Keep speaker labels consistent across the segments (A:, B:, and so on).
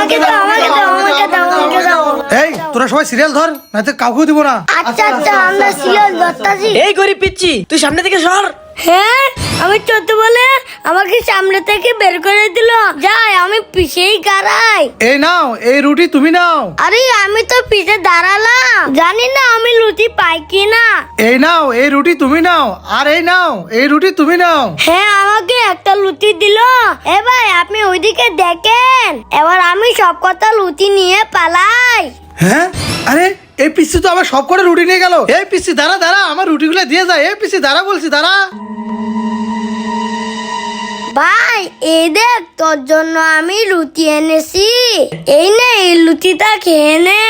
A: আমাকে দাও আমাকে দাও আমাকে দাও আমাকে দাও।
B: এই তোরা সবাই সিরিয়াল ধর, নয়তো কাউকেও দিব না।
A: আচ্ছা আচ্ছা আমরা সিরিয়াল ধরতাছি।
C: এই গরিব পিচ্ছি, তুই সামনে থেকে সর।
A: হ্যাঁ আমি চোদ্দ বলে আমাকে সামনে থেকে বের করে দিল। যাই আমি পিছেই দাঁড়াই।
B: এই নাও, এই রুটি তুমি নাও।
A: আরে আমি তো পিছে দাঁড়ালাম, জানি না আমি লুচি পাই কিনা।
B: এই নাও, এই রুটি তুমি নাও। আর এই নাও, এই রুটি তুমি নাও।
A: হ্যাঁ আমাকে একটা লুচি দিল। এবার আপনি ওইদিকে দেখেন, এবার আমি সব কথা লুচি নিয়ে পালাই।
B: হ্যাঁ, আরে এই পিসি তো আবার সব করে রুটি নিয়ে গেল। এই পিসি দাঁড়া দাঁড়া, আমার রুটিগুলো দিয়ে যায়। এই পিসি দাঁড়া বলছি, দাঁড়া।
A: ভাই এই দেখ তোর জন্য আমি লুচি এনেছি। এই নে এই লুচিটা খেয়ে নে।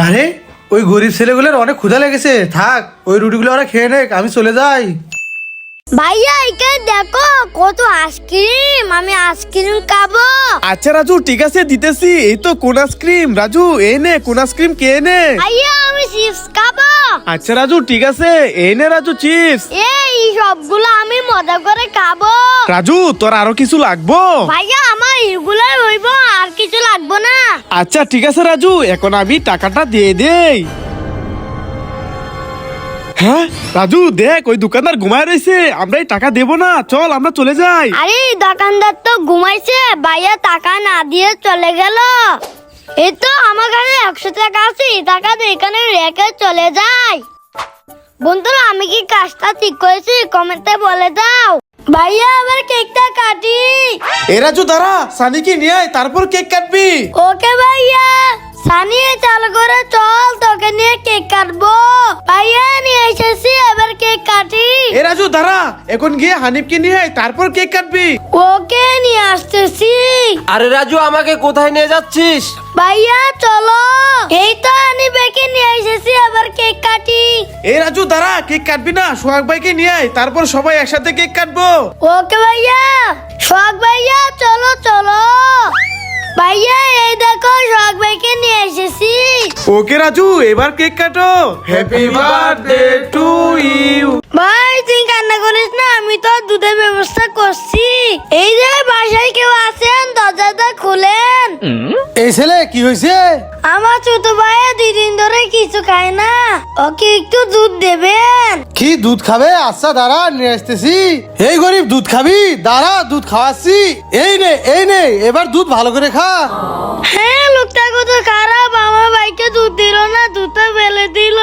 B: আরে ওই গরিব ছেলেগুলোর অনেক ক্ষুধা লেগেছে, থাক ওই রুটিগুলো ওরা খেয়ে নেক, আমি চলে যাই।
A: ভাইয়া এখানে দেখো কত আইসক্রিম, আমি আইসক্রিম খাবো।
D: আচ্ছা রাজু, ঠিক আছে দিতেছি। এই তো কোন আইসক্রিম রাজু, এই নে কোন আইসক্রিম কে নে।
A: ভাইয়া আমি চিপস খাবো।
D: আচ্ছা রাজু, ঠিক আছে এই নে রাজু চিপস।
A: এই সবগুলো আমি মজা করে খাবো।
D: রাজু তোর আরো কিছু লাগবো?
A: ভাইয়া আমার এগুলো হইব, আর কিছু লাগবো না।
D: আচ্ছা ঠিক আছে রাজু, এখন আমি টাকাটা দিয়ে দেই। হ্যাঁ রাজু দেখ, ওই দোকানদার ঘুমায় রয়েছে, আমরা এই টাকা দেবো না, চল আমরা চলে যাই।
A: আরে দোকানদার তো ঘুমাইছে, ভাইয়া টাকা না দিয়ে চলে গেল। এই তো আমার কাছে 100 টাকা আছে, এই টাকাটা এখানে রেখে চলে যাই। বন্ধুরা আমি কি কাজটা ঠিক করেছি কমেন্টে বলে দাও। ভাইয়া আবার কেকটা কাটি।
D: এ রাজু দাঁড়া, সানিকে নিয়ে আয়, তারপর কেক কাটবি।
A: ওকে ভাইয়া, সানিয়ে চাল করে চল, তোকে নিয়ে কেক কাটবো। ভাইয়া নিয়ে এসেছি, এবার কেক কাটি।
D: এ রাজু দাঁড়া, এখন গিয়ে হানিফকে নিয়ে আয়, তারপর কেক কাটবি।
A: ওকে নিয়ে আসতেছি।
C: আরে রাজু, আমাকে কোথায় নিয়ে যাচ্ছিস?
A: ভাইয়া চলো, এই তো আনি বেকে নিয়ে এসেছি, এবার কেক কাটি।
D: এ রাজু দাঁড়া, কেক কাটবি না, সোহাগ ভাইকে নিয়ে আয়, তারপর সবাই একসাথে কেক কাটবো।
A: ওকে ভাইয়া। সোহাগ ভাইয়া চলো চলো। ভাইয়া এই দেখো সোহাগ ভাইকে নিয়ে এসেছি।
D: ওকে রাজু, এবার কেক কাটো। Happy birthday to you.
A: ভাই তুই কান্না করিস না, আমি তো দুধের ব্যবস্থা করছি। এই যে বাসায় কেউ আছেন, দরজাটা খুলেন।
B: এই ছেলে কি হয়েছে?
A: আমার ছোট ভাইয়া 2 দিন ধরে কিছু খায় না, ওকে একটু দুধ দেবেন।
B: কি দুধ খাবে? আচ্ছা দাঁড়া নিয়ে আসতেছি। এই গরিব দুধ খাবি? দাঁড়া দুধ খাওয়াচ্ছি। এই নে এই নে, এবার দুধ ভালো করে খা।
A: হ্যাঁ লোকটা কত খারাপ, আমার ভাইকে দুধ দিল না, দুধটা ফেলে দিল।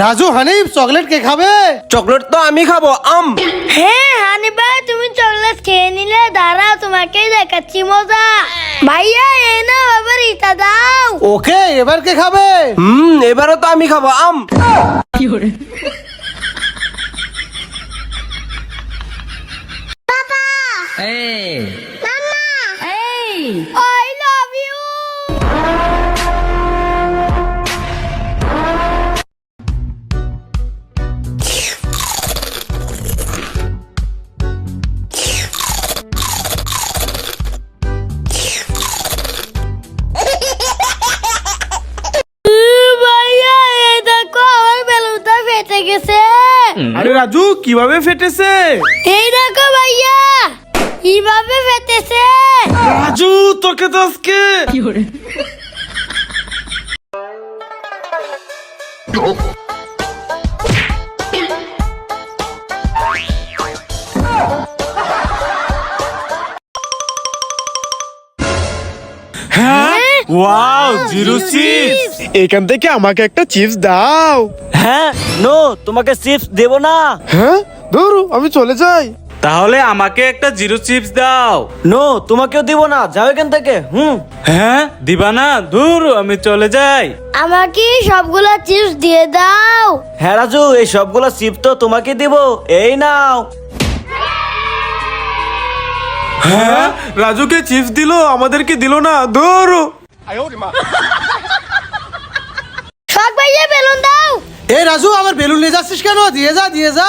B: রাজু হানিফ চকলেট কে খাবে?
C: চকলেট তো আমি খাবো, আম।
A: হ্যাঁ হানি ভাই তুমি চকলেট খেয়ে নিলে, দাঁড়া তোমাকে দেখাচ্ছি মজা। ভাইয়া এই না বাবার ইটা দাও।
B: ওকে এবার কে খাবে?
C: এবারও তো আমি খাবো, আম।
A: I love you. ভাইয়া এই দেখো আমার বেলুনটা ফেটে গেছে।
D: আরে রাজু কিভাবে ফেটেছে?
A: এই দেখো ভাইয়া কিভাবে ফেটেছে।
D: রাজু তোকে তো আজকে। হ্যাঁ ওয়াও, জিরো চিপস। এখান থেকে আমাকে একটা চিপস দাও।
E: হ্যাঁ নো, তোমাকে চিপস দেব না।
D: হ্যাঁ ধরো, আমি চলে যাই।
F: তাহলে আমাকে একটা জিরো চিপস দাও।
E: নো, তোমাকেও দিব না, যাও এখান থেকে।
F: হ্যাঁ দিবা না? দূর, আমি চলে যাই।
A: আমাকে সবগুলা চিপস দিয়ে দাও।
E: হ্যাঁ রাজু, এই সবগুলো চিপস তো তোমাকে দিব, এই নাও।
D: হ্যাঁ রাজুকে চিপস দিল, আমাদেরকে দিল না, ধরো।
A: সব ভাইয়া বেলুন দাও।
B: এই রাজু আমার বেলুন নিয়ে যাচ্ছিস কেন? দিয়ে যা দিয়ে যা।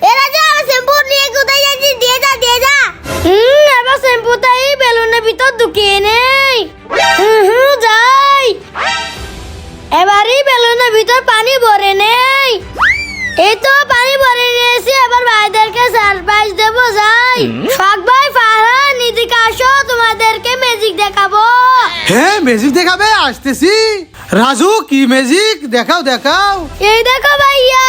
A: এ রাজা আমার শ্যাম্পু নিয়ে কোথায় যাচ্ছিস? দিয়ে যা দিয়ে যা। এবার শ্যাম্পুটাই বেলুনের ভিতর ঢুকিয়ে নেই। যাই। এবারই বেলুনের ভিতর পানি ভরে নেই। এই তো পানি ভরে নিয়েছি, এবার ভাইদেরকে সারপ্রাইজ দেবো যাই। শখ ভাই ফারহান এদিকে আসো, তোমাদেরকে ম্যাজিক দেখাবো।
B: হ্যাঁ ম্যাজিক দেখাবে, আসতেছি। রাজু কি ম্যাজিক দেখাও দেখাও।
A: এই দেখো ভাইয়া,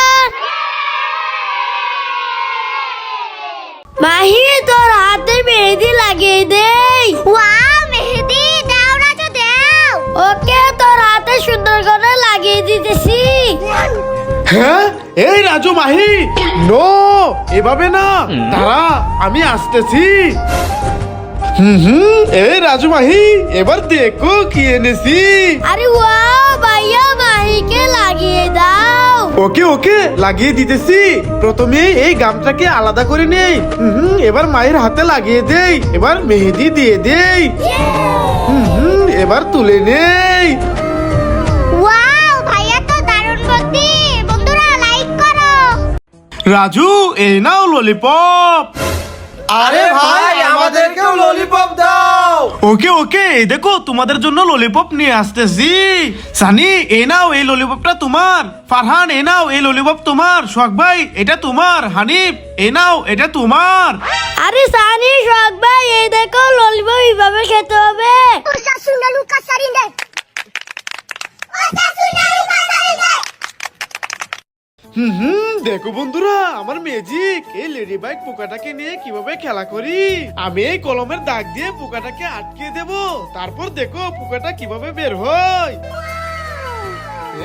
A: মাহি তোর হাতে মেহেদি লাগিয়ে দেই। ওয়াও, মেহেদি দাও রাজু দাও। ওকে, তোর হাতে সুন্দর করে লাগিয়ে দিতেছি।
D: হ্যাঁ এই রাজু মাহি, নো এভাবে না, দাঁড়া আমি আসতেছি। এই রাজু মাহি, এবার দেখো কি এনেছি।
A: আরে ওয়াও ভাইয়া, মাহিকে লাগিয়ে দাও।
D: ওকে ওকে লাগিয়ে দিতেছি। প্রথমে এই গামটাকে আলাদা করে নেই, এবার মায়ের হাতে লাগিয়ে দেই, এবার মেহেদি দিয়ে দেই, এবার তুলে নেই।
A: ওয়াও ভাইয়া তো দারুণ বুদ্ধি, বন্ধুরা লাইক করো।
D: রাজু এই নাও ললিপপ।
B: আরে ভাই আমাদেরকেও ললিপপ দাও।
D: ওকে ওকে, এই দেখো তোমাদের জন্য ললিপপ নিয়ে আসতেছি। সানি এই নাও, এই ললিপপটা তোমার। ফারহান এই নাও, এই ললিপপ তোমার। শখ ভাই এটা তোমার। হানিফ এই নাও, এটা তোমার।
A: আরে সানি, শখ ভাই এই দেখো ললিপপ এইভাবে খেতে হবে।
D: দেখো বন্ধুরা আমার ম্যাজিক। এই লেডি বাইক পোকাটাকে নিয়ে কিভাবে খেলা করি। আমি এই কলমের দাগ দিয়ে পোকাটাকে আটকে দেব, তারপর দেখো পোকাটা কিভাবে বের হয়।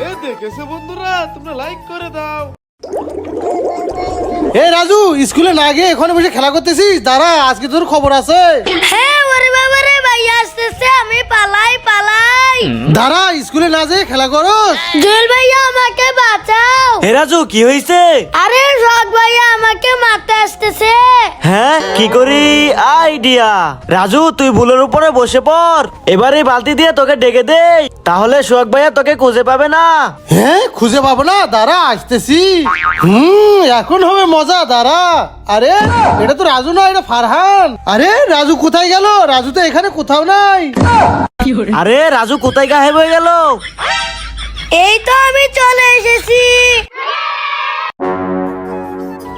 D: এ দেখেছো বন্ধুরা, তোমরা লাইক করে দাও।
B: এ রাজু, স্কুলে না গিয়ে এখানে বসে খেলা করতেছিস? দাঁড়া, আজকে তোর খবর আছে।
A: হ্যাঁ ওরে বাবা রে, ভাইয়া আসতেছে, আমি পালাই পালাই।
B: দাঁড়া, স্কুলে না যেয়ে খেলা করস।
A: জুয়েল ভাইয়া আমাকে বাঁচাও।
E: হে রাজু কি হয়েছে?
A: আরে শখ ভাইয়া আমাকে মারতে আসতেছে।
E: হ্যাঁ কি করি আইডিয়া। রাজু তুই বুলের উপরে বসে পড়, এবার এই বালতি দিয়ে তোকে ডেকে দেই, তাহলে সোহাগ ভাইয়া তোকে খুঁজে পাবে না।
B: হ্যাঁ খুঁজে পাবো না, দাঁড়া আসতেছি। এখন হবে মজা, দাঁড়া। আরে এটা তো রাজু না, এটা ফারহান। আরে রাজু কোথায় গেল? রাজু তো এখানে কোথাও নাই।
E: আরে রাজু কোথায় গায়েব হয়ে গেল?
A: এই তো আমি চলে এসেছি।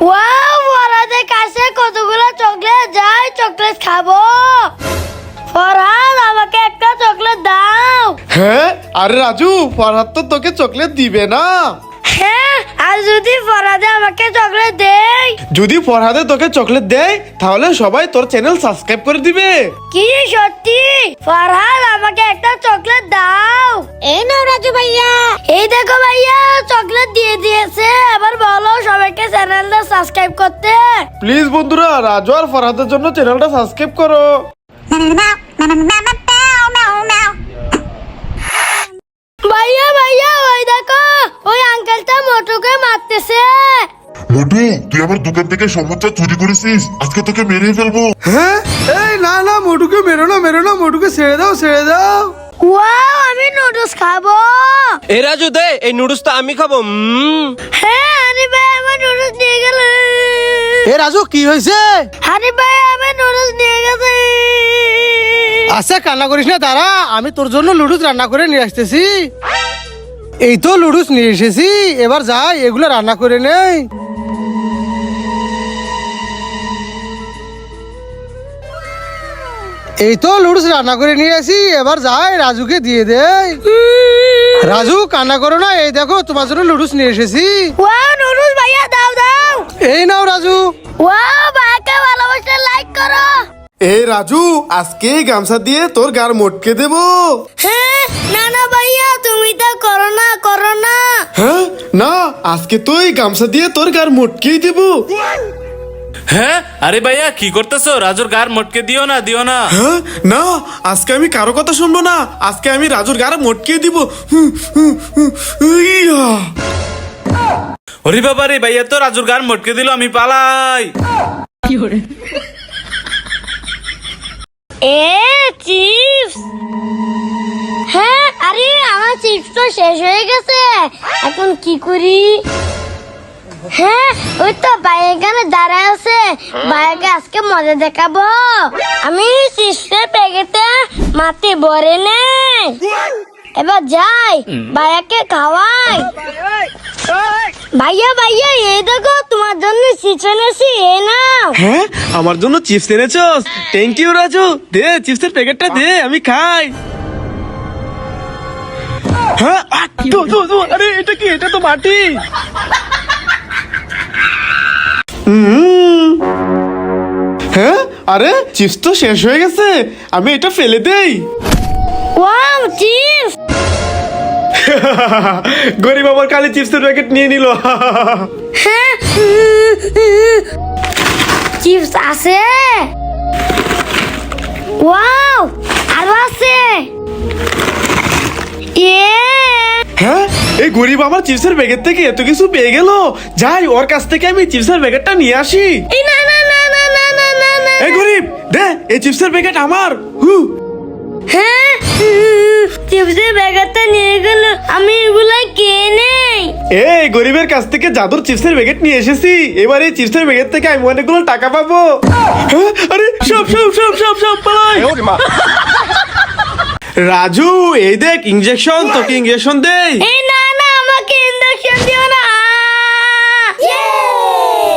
A: ওয়াও, ফরহাদের কাছে কতগুলো চকলেট, যাই চকলেট খাবো। ফরহাদ আমাকে একটা চকলেট দাও।
D: হ্যাঁ আরে রাজু, ফরহাদ তো তোকে চকলেট দিবে না।
A: হ্যাঁ, আর যদি ফরহাদে আমাকে চকলেট দেয়?
D: যদি ফরহাদে তোকে চকলেট দেয় তাহলে সবাই তোর চ্যানেল সাবস্ক্রাইব করে দিবে।
A: কি সত্যি? ফরহাদ আমাকে একটা চকলেট দাও। এই নাও রাজু ভাইয়া। এই দেখো ভাইয়া, চকলেট দিয়ে দিয়েছে। এবার বলো সবাইকে চ্যানেলটা সাবস্ক্রাইব করতে।
D: প্লিজ বন্ধুরা, রাজু আর ফরহাদের জন্য চ্যানেলটা সাবস্ক্রাইব করো।
A: ভাইয়া ভাইয়া, ওই দেখো ওই আঙ্কেলটা মোটুকে মারতেছে।
G: মোটু, তুই আমার দোকান থেকে সমুচা চুরি করেছিস, আজকে তোকে মেরে ফেলবো।
B: হ্যাঁ এই না না, মোটুকে মেরো না, মেরো না, মোটুকে ছেড়ে দাও, ছেড়ে দাও।
A: ওয়াও, আমি নুডলস খাবো।
C: এই রাজু দে, এই নুডলস তো আমি খাবো।
A: হ্যাঁ হানি ভাই আমার নুডলস নিয়ে গেল।
B: এ রাজু কি হয়েছে?
A: হানি ভাই আমার নুডলস নিয়ে গেছে।
B: আচ্ছা কান্না করিস না, দাঁড়া আমি তোর জন্য লুডুস রান্না করে নিয়ে আসতেছি। এই তো লুডুস নিয়ে এসেছি, এবার যাই এগুলো রান্না করে নেই। এই তো লুডুস রান্না করে নিয়ে আসি, এবার যাই রাজুকে দিয়ে দেই। রাজু কান্না করো না, এই দেখো তোমার জন্য লুডুস নিয়ে এসেছি।
A: ওয়াও, নুডলস ভাইয়া দাও দাও।
B: এই নাও রাজু।
A: ওয়াও, ভাইকে ভালোবাসা লাইক করো।
D: এই রাজু, আজকে এই গামছা দিয়ে তোর গার মটকে দেব।
A: হ্যাঁ, না না ভাইয়া, তুমি তো করো না, করো না।
D: হ্যাঁ না, আজকে তো এই গামছা দিয়ে তোর গার মটকেই দেব।
F: হ্যাঁ আরে ভাইয়া কি করতেছো? রাজুর গার মটকে দিও না, দিও না।
D: হ্যাঁ না, আজকে আমি কারো কথা শুনবো না, আজকে আমি রাজুর গার মটকে দিব। ইয়া।
F: ওরে বাবা রে, ভাইয়া তো রাজুর গার মটকে দিল, আমি পালাই।
A: চিপস। হ্যাঁ, আরে আমার চিপস তো শেষ হয়ে গেছে, এখন কি করি? হ্যাঁ, ওই তো ভাই এখানে দাঁড়ায় আছে, ভাইকে আজকে মজা দেখাবো। আমি চিপসের প্যাকেটে মাটি ভরে নেই। এবার যাই ভাইয়াকে খাওয়াই। ভাইয়া ভাইয়া এই দেখো তোমার জন্য চিপস এনেছি, এই নাও।
D: হ্যাঁ আমার জন্য চিপস এনেছস, থ্যাংক ইউ রাজু। দে চিপসের প্যাকেটটা দে, আমি খাই। হ্যাঁ আরে এটা কি? এটা তো মাটি। হ্যাঁ আরে চিপস তো শেষ হয়ে গেছে, আমি এটা ফেলে দেই।
A: Wow chips.
D: গরিব আমার কালি চিপসের প্যাকেট নিয়ে নিল।
A: হ্যাঁ চিপস আছে। ওয়াও আরো আছে।
D: হ্যাঁ এই গরিব আমার চিপসের প্যাকেট থেকে এত কিছু পেয়ে গেল। যাই ওর কাছ থেকে আমি চিপসের প্যাকেটটা নিয়ে আসি।
A: এই না না না না না না না না।
D: এই গরিব দে, এই চিপসের প্যাকেট আমার।
A: হ্যাঁ চিপসের প্যাকেটটা নিয়ে গেল, আমি এগুলা কে নেই।
D: এই গরিবের কাছ থেকে জাদুর চিপসের প্যাকেট নিয়ে এসেছি, এবার এই চিপসের প্যাকেট থেকে আমি অনেকগুলো টাকা পাবো। হ্যাঁ, আরে সব সব সব সব সব পালাই। রাজু এই দেখ ইনজেকশন, তোকে ইনজেকশন দেই।
A: এই না না আমাকে ইনজেকশন দিও না।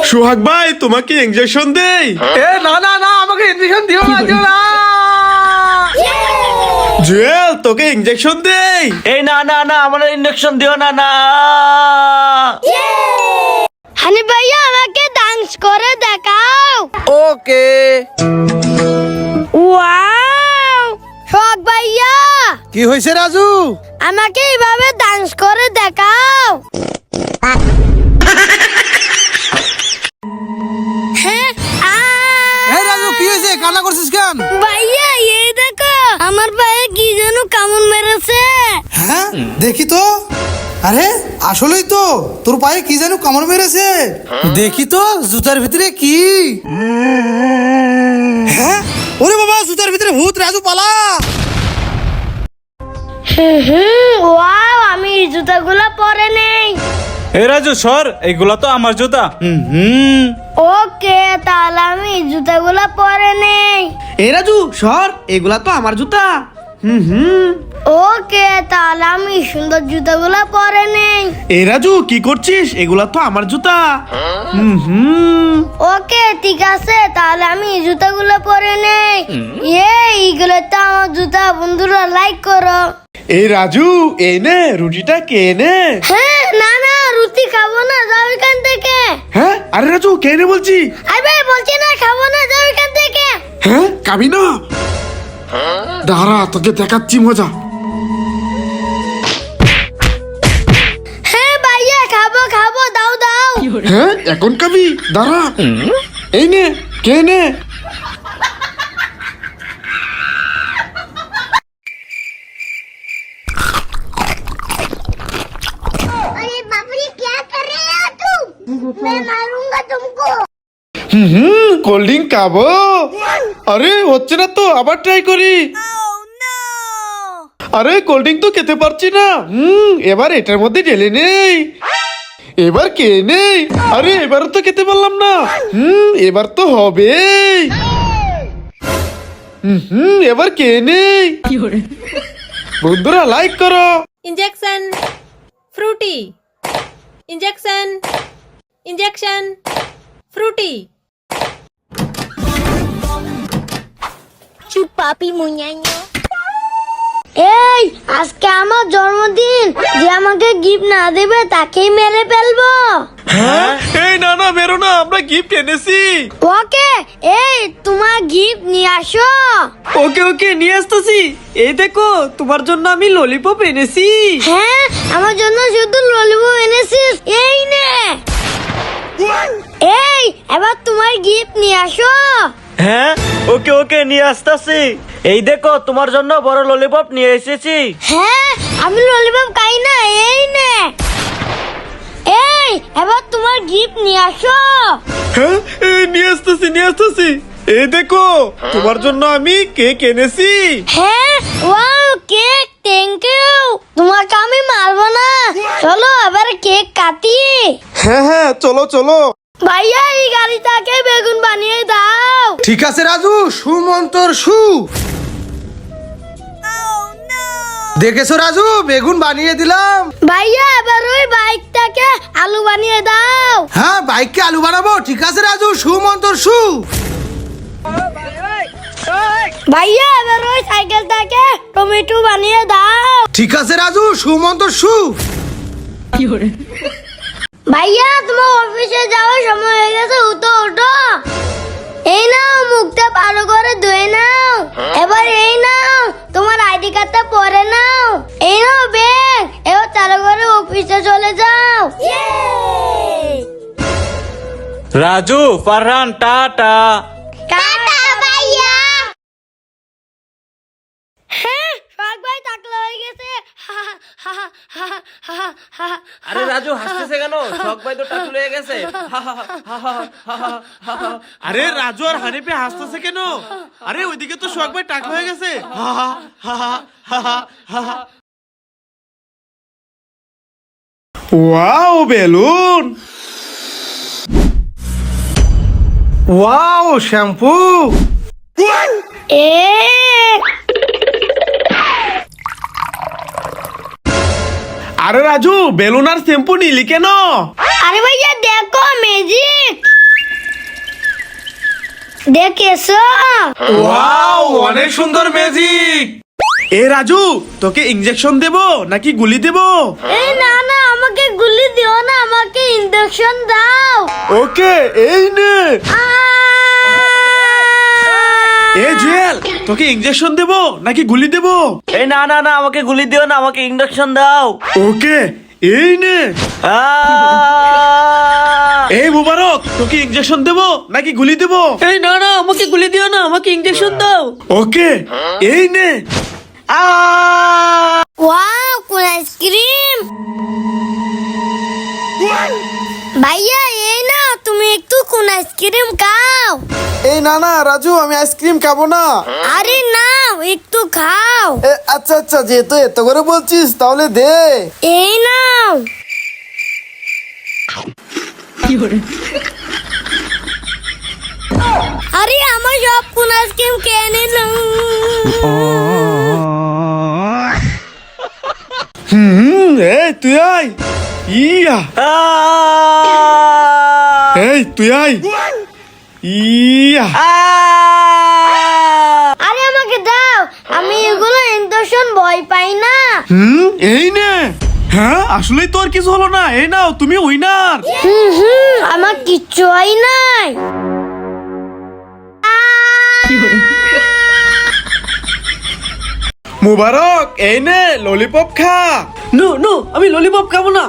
D: সোহাগ ভাই তোমাকে ইনজেকশন দেই।
B: এ না না না, আমাকে ইনজেকশন দিও না, দিও না।
D: জুয়েল তোকে ইনজেকশন দেই।
E: এই না না না, আমার ইঞ্জেকশন দিও না না।
A: হানি ভাইয়া আমাকে ডান্স করে দেখাও।
C: ওকে।
A: ওয়াও শখ ভাইয়া,
B: কি হয়েছে রাজু?
A: আমাকে এইভাবে ডান্স করে দেখাও। হ্যাঁ
B: এই রাজু কি হয়েছে, কান্না করছিস কেন?
A: ভাইয়া এই দেখো আমার পায়ে কি যেন কামড় মেরেছে।
B: হ্যাঁ দেখি তো। আরে আসলেই তো তোর পায়ে কি যেন কামড় মেরেছে। দেখি তো জুতার ভিতরে কি। হ্যাঁ ওরে বাবা, জুতার ভিতরে ভূত। রাজু পালা।
A: ওয়াও আমি এই জুতাগুলো পরে নেই।
F: এ রাজু সর, এইগুলা তো আমার জুতা।
A: ওকে তাহলে আমি এই জুতাগুলো পরে নেই।
D: এই রাজু সর, এগুলা তো আমার জুতা।
A: ওকে তাহলে আমি সুন্দর জুতাগুলো পরে নেই।
D: এই রাজু কি করছিস? এগুলা তো আমার জুতা।
A: ওকে ঠিক আছে তাহলে আমি এই জুতাগুলো পরে নেই। এইগুলো তো আমার জুতা। বন্ধুরা লাইক করো।
D: এই রাজু এই নে রুটিটা কে নে।
A: হ্যাঁ না না রুটি খাবো না, যাও এখান থেকে।
D: হ্যাঁ আরে রাজু কে নে বলছি।
A: আরে বলছি না খাবো না, যাও এখান থেকে।
D: হ্যাঁ খাবি না? দাঁড়া তোকে দেখাচ্ছি মজা।
A: হ্যাঁ ভাইয়া খাবো খাবো, দাও দাও।
D: হ্যাঁ এখন খাবি? দাঁড়া এই নে, কে নে।
A: अरे बाप रे क्या कर रहे हो तुम? मैं मारूंगा तुमको।
D: কোল্ড ড্রিঙ্ক খাবো। আরে হচ্ছে না তো, আবার ট্রাই করি। আরে কোল্ড ড্রিঙ্ক তো খেতে পারছি না। এবার এটার মধ্যে ঢেলে নেই। এবার কে নেই। আরে এবার তো খেতে পারলাম না। এবার তো হবে। এবার কে নেই। বন্ধুরা লাইক করো।
H: Injection Frooti injection injection Frooti
A: চুপ পাপি মুኛইও। এই আজকে আমার জন্মদিন, যে আমাকে গিফট না দেবে তাকেই মেরে ফেলবো।
D: এই না না বেরো না, আমরা গিফট এনেছি।
A: ওকে এই তোমার গিফট নিয়ে আসো।
I: ওকে ওকে নিয়ে আসতেছি। এই দেখো তোমার জন্য আমি ললিপপ এনেছি।
A: হ্যাঁ আমার জন্য শুধু ললিপপ এনেছিস, এই নে। এই এবার তোমার গিফট নিয়ে আসো।
E: হ্যাঁ ওকে ওকে নিয়ে আসতেছি। এই দেখো তোমার জন্য বড় ললিপপ নিয়ে এসেছি।
A: হ্যাঁ আমি ললিপপ খাই না, এই নে। এই এবার তোমার গিফট নিয়ে আসো।
D: হ্যাঁ এই নিয়ে আসতেছি। এই দেখো তোমার জন্য আমি কেক এনেছি।
A: হ্যাঁ ওয়াও কেক, থ্যাংক ইউ। তোমাকে আমি মারবো না, চলো এবার কেক কাটি।
D: হ্যাঁ চলো চলো।
A: ভাইয়া এই গাড়িটাকে বেগুন বানিয়ে দাও।
B: ঠিক আছে রাজু, সুমন্তর সু। দেখেছো রাজু, বেগুন বানিয়ে দিলাম।
A: ভাইয়া এবার ওই বাইকটাকে আলু বানিয়ে দাও।
B: হ্যাঁ, বাইককে আলু বানাবো। ঠিক আছে রাজু, শু মন্তর শু।
A: ভাইয়া এবার ওই সাইকেলটাকে টমেটো বানিয়ে দাও।
B: ঠিক আছে রাজু, শু মন্তর শু।
A: ভাইয়া তোমার অফিসে যাওয়ার সময় হয়ে গেছে, উঠো উঠো। এই নাও, মুখটা ভালো করে ধুয়ে নাও। এবার এই নাও, তোমার আইডি কার্ডটা পরে নাও। এই নাও ব্যাগ, এবার চালু করে অফিসে চলে যাও।
F: রাজু ফারহান টাটা।
A: টাটা ভাইয়া। হ্যাঁ, শখ ভাই টাকলা হয়ে গেছে।
C: আরে রাজু হাসতেছে কেন? শখ ভাই তো টাকলু হয়ে গেছে।
D: আরে রাজু আর হানিফে হাসতেছে কেন? আরে ওইদিকে তো শখ ভাই টাক হয়ে গেছে। Wow balloon,
B: wow shampoo.
A: এ
D: আরে রাজু বেলুন আর শ্যাম্পু নিলি কেন?
A: আরে ভাইয়া দেখো ম্যাজিক দেখেছো?
D: ওয়াও অনেক সুন্দর ম্যাজিক। এ রাজু, তোকে ইনজেকশন দেব নাকি গুলি দেব?
A: এই না না, আমাকে গুলি দিও না, আমাকে ইনজেকশন দাও।
D: ওকে, এই নে। এ জুয়েল, তোকে ইনজেকশন দেব নাকি গুলি দেব?
E: এই না না না, আমাকে গুলি দিও না, আমাকে ইঞ্জেকশন দাও।
D: ওকে, এই নে। এই মুবারক, তোকে ইনজেকশন দেব নাকি গুলি দেব?
I: এই না না, আমাকে গুলি দিও না, আমাকে ইঞ্জেকশন দাও।
D: ওকে, এই নে।
A: ওয়াও, কোন আইসক্রিম। ভাইয়া এই না, তুমি একটু কোন আইসক্রিম খাও।
J: এই না না রাজু, আমি আইসক্রিম খাবো না।
A: আরে নাও, একটু খাও।
J: আচ্ছা আচ্ছা, যেহেতু এত করে বলছিস তাহলে দে।
A: এই নাও। আরে আমার সব কোন আইসক্রিম খেয়ে নিল।
D: এই তুই আয়। ইয়া, এই তুই আয়। ইয়া,
A: আরে আমাকে দাও, আমি এগুলো ইনজেকশন ভয় পাই না।
D: এই নে। হ্যাঁ, আসলে তোর কিছু হলো না। এই নাও, তুমি উইনার।
A: আমার কিচ্ছু হয় নাই।
D: মুবারক, এই নে ললিপপ খা।
I: নো নো, আমি ললিপপ খাবো না।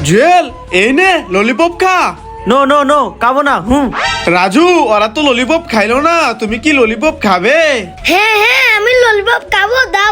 D: জুয়েল, এই নে ললিপপ খা।
E: নো নো নো, খাবো না।
D: রাজু, ওরা তো ললিপপ খাইলো না, তুমি কি ললিপপ খাবে?
A: হ্যাঁ হ্যাঁ, আমি ললিপপ খাবো, দাও।